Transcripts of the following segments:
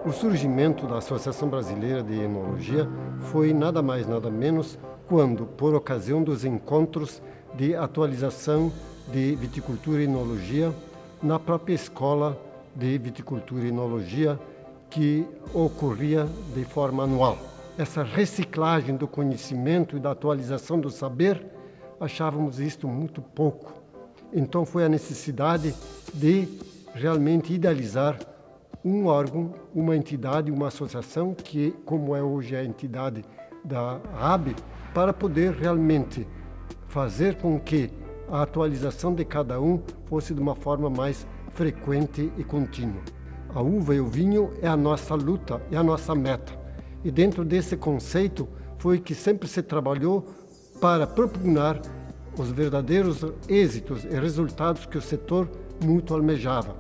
O surgimento da Associação Brasileira de Enologia foi nada mais, nada menos quando, por ocasião dos encontros de atualização de viticultura e enologia, na própria escola de viticultura e enologia, que ocorria de forma anual. Essa reciclagem do conhecimento e da atualização do saber, achávamos isto muito pouco. Então foi a necessidade de realmente idealizar um órgão, uma entidade, uma associação, que como é hoje a entidade da AB, para poder realmente fazer com que a atualização de cada um fosse de uma forma mais frequente e contínua. A uva e o vinho é a nossa luta, é a nossa meta. E dentro desse conceito foi que sempre se trabalhou para propugnar os verdadeiros êxitos e resultados que o setor muito almejava.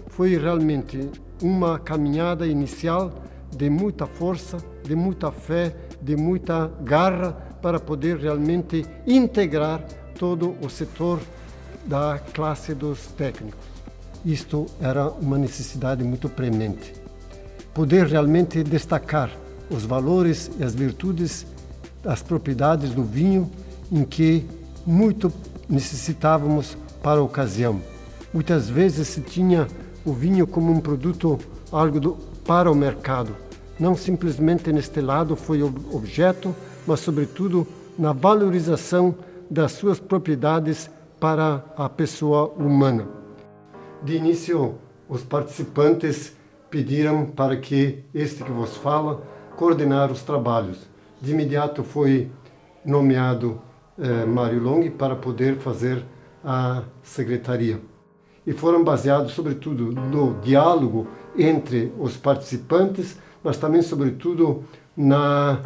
Foi realmente uma caminhada inicial de muita força, de muita fé, de muita garra para poder realmente integrar todo o setor da classe dos técnicos. Isto era uma necessidade muito premente. Poder realmente destacar os valores e as virtudes, as propriedades do vinho em que muito necessitávamos para a ocasião. Muitas vezes se tinha o vinho como um produto para o mercado. Não simplesmente neste lado foi objeto, mas sobretudo na valorização das suas propriedades para a pessoa humana. De início, os participantes pediram para que este que vos fala coordenar os trabalhos. De imediato foi nomeado Mário Long para poder fazer a secretaria. E foram baseados, sobretudo, no diálogo entre os participantes, mas também, sobretudo, na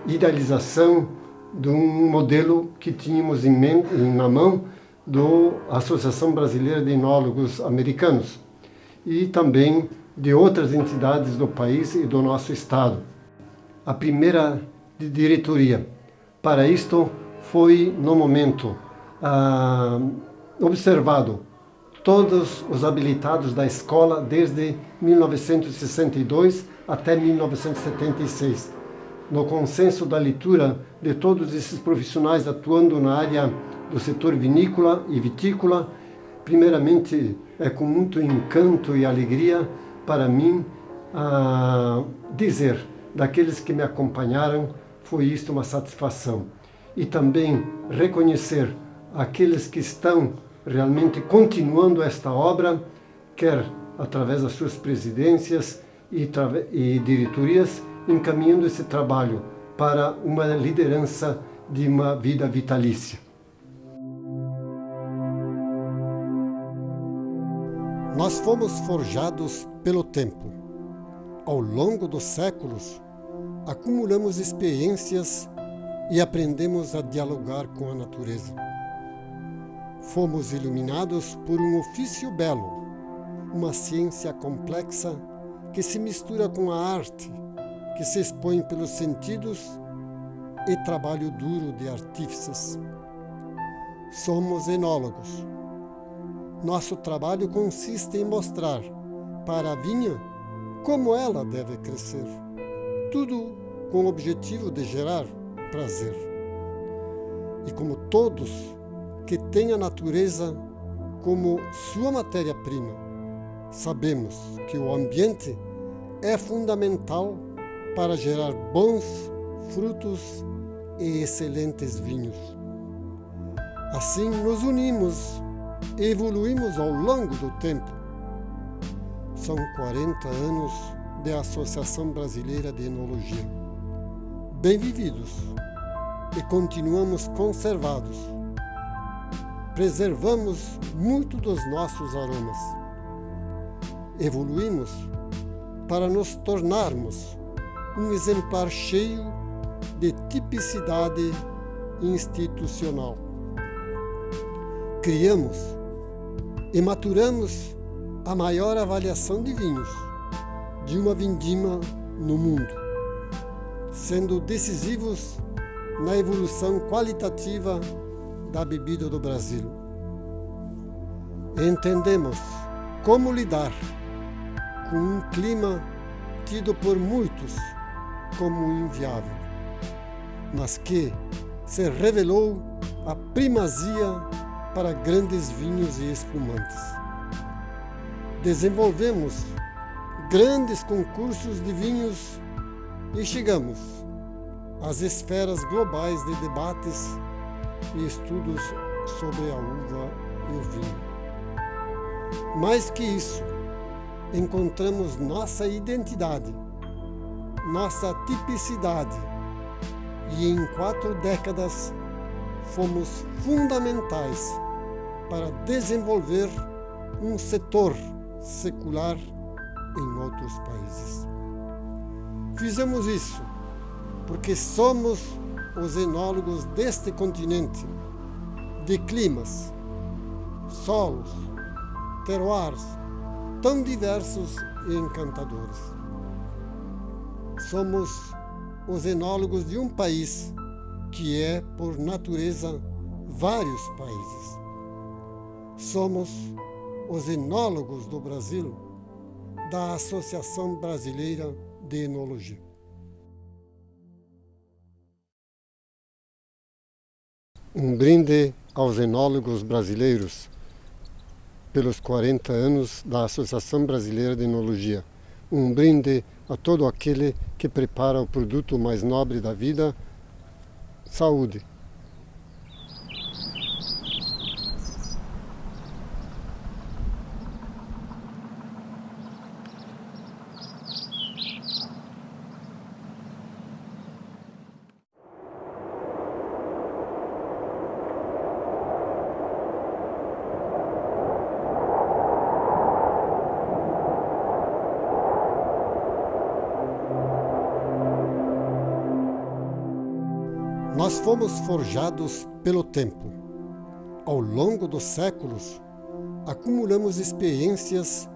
idealização de um modelo que tínhamos na mão da Associação Brasileira de Enólogos Americanos e também de outras entidades do país e do nosso estado. A primeira diretoria para isto foi, no momento, observado todos os habilitados da escola desde 1962 até 1976. No consenso da leitura de todos esses profissionais atuando na área do setor vinícola e vitícola, primeiramente é com muito encanto e alegria para mim dizer, daqueles que me acompanharam, foi isto uma satisfação. E também reconhecer aqueles que estão realmente continuando esta obra, quer através das suas presidências e diretorias, encaminhando esse trabalho para uma liderança de uma vida vitalícia. Nós fomos forjados pelo tempo. Ao longo dos séculos, acumulamos experiências e aprendemos a dialogar com a natureza. Fomos iluminados por um ofício belo, uma ciência complexa que se mistura com a arte, que se expõe pelos sentidos e trabalho duro de artífices. Somos enólogos. Nosso trabalho consiste em mostrar para a vinha como ela deve crescer, tudo com o objetivo de gerar prazer. E como todos que têm a natureza como sua matéria-prima, sabemos que o ambiente é fundamental para gerar bons frutos e excelentes vinhos. Assim nos unimos e evoluímos ao longo do tempo. São 40 anos de Associação Brasileira de Enologia. Bem vividos e continuamos conservados. Preservamos muito dos nossos aromas. Evoluímos para nos tornarmos um exemplar cheio de tipicidade institucional. Criamos e maturamos a maior avaliação de vinhos de uma vindima no mundo, sendo decisivos na evolução qualitativa da bebida do Brasil. Entendemos como lidar com um clima tido por muitos como inviável, mas que se revelou a primazia para grandes vinhos e espumantes. Desenvolvemos grandes concursos de vinhos e chegamos às esferas globais de debates e estudos sobre a uva e o vinho. Mais que isso, encontramos nossa identidade, nossa tipicidade, e em 4 décadas fomos fundamentais para desenvolver um setor secular em outros países. Fizemos isso porque somos os enólogos deste continente, de climas, solos, terroirs tão diversos e encantadores. Somos os enólogos de um país que é, por natureza, vários países. Somos os enólogos do Brasil, da Associação Brasileira de Enologia. Um brinde aos enólogos brasileiros pelos 40 anos da Associação Brasileira de Enologia. Um brinde a todo aquele que prepara o produto mais nobre da vida, saúde. Nós fomos forjados pelo tempo. Ao longo dos séculos, acumulamos experiências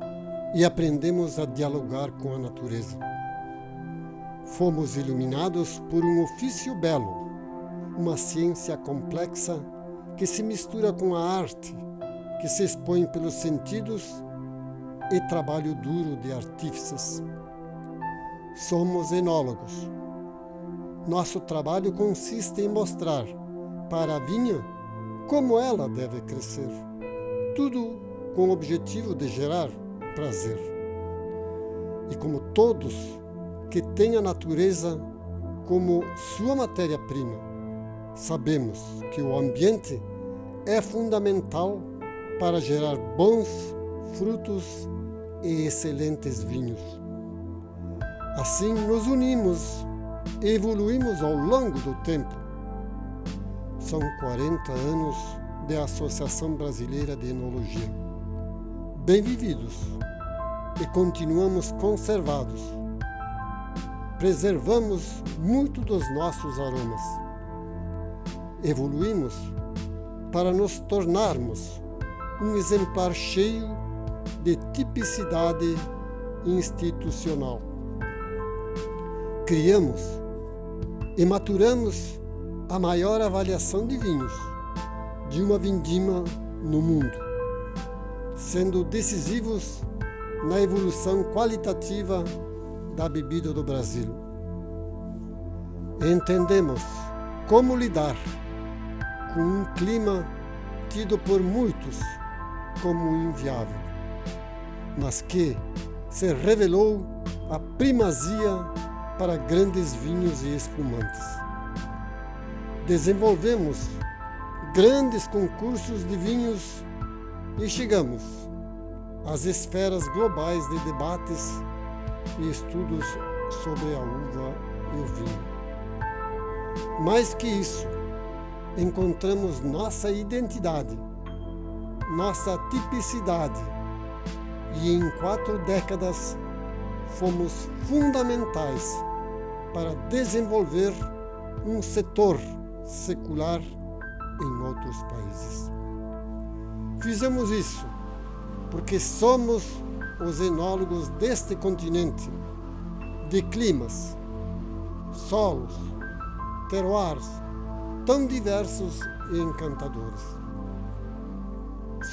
e aprendemos a dialogar com a natureza. Fomos iluminados por um ofício belo, uma ciência complexa que se mistura com a arte, que se expõe pelos sentidos e trabalho duro de artífices. Somos enólogos. Nosso trabalho consiste em mostrar para a vinha como ela deve crescer, tudo com o objetivo de gerar prazer. E como todos que têm a natureza como sua matéria-prima, sabemos que o ambiente é fundamental para gerar bons frutos e excelentes vinhos. Assim nos unimos e evoluímos ao longo do tempo. São 40 anos de Associação Brasileira de Enologia. Bem vividos e continuamos conservados. Preservamos muito dos nossos aromas. Evoluímos para nos tornarmos um exemplar cheio de tipicidade institucional. Criamos e maturamos a maior avaliação de vinhos de uma vindima no mundo, sendo decisivos na evolução qualitativa da bebida do Brasil. Entendemos como lidar com um clima tido por muitos como inviável, mas que se revelou a primazia para grandes vinhos e espumantes. Desenvolvemos grandes concursos de vinhos e chegamos às esferas globais de debates e estudos sobre a uva e o vinho. Mais que isso, encontramos nossa identidade, nossa tipicidade, e em 4 décadas fomos fundamentais para desenvolver um setor secular em outros países. Fizemos isso porque somos os enólogos deste continente, de climas, solos, terroirs tão diversos e encantadores.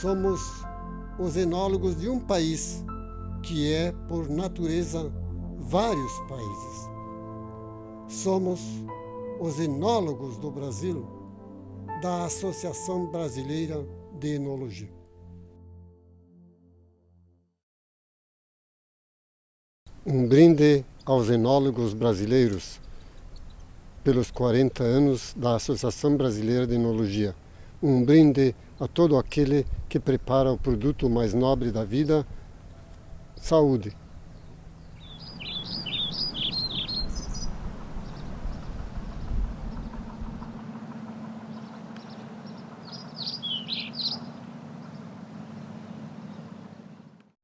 Somos os enólogos de um país que é, por natureza, vários países. Somos os enólogos do Brasil, da Associação Brasileira de Enologia. Um brinde aos enólogos brasileiros pelos 40 anos da Associação Brasileira de Enologia. Um brinde a todo aquele que prepara o produto mais nobre da vida, saúde.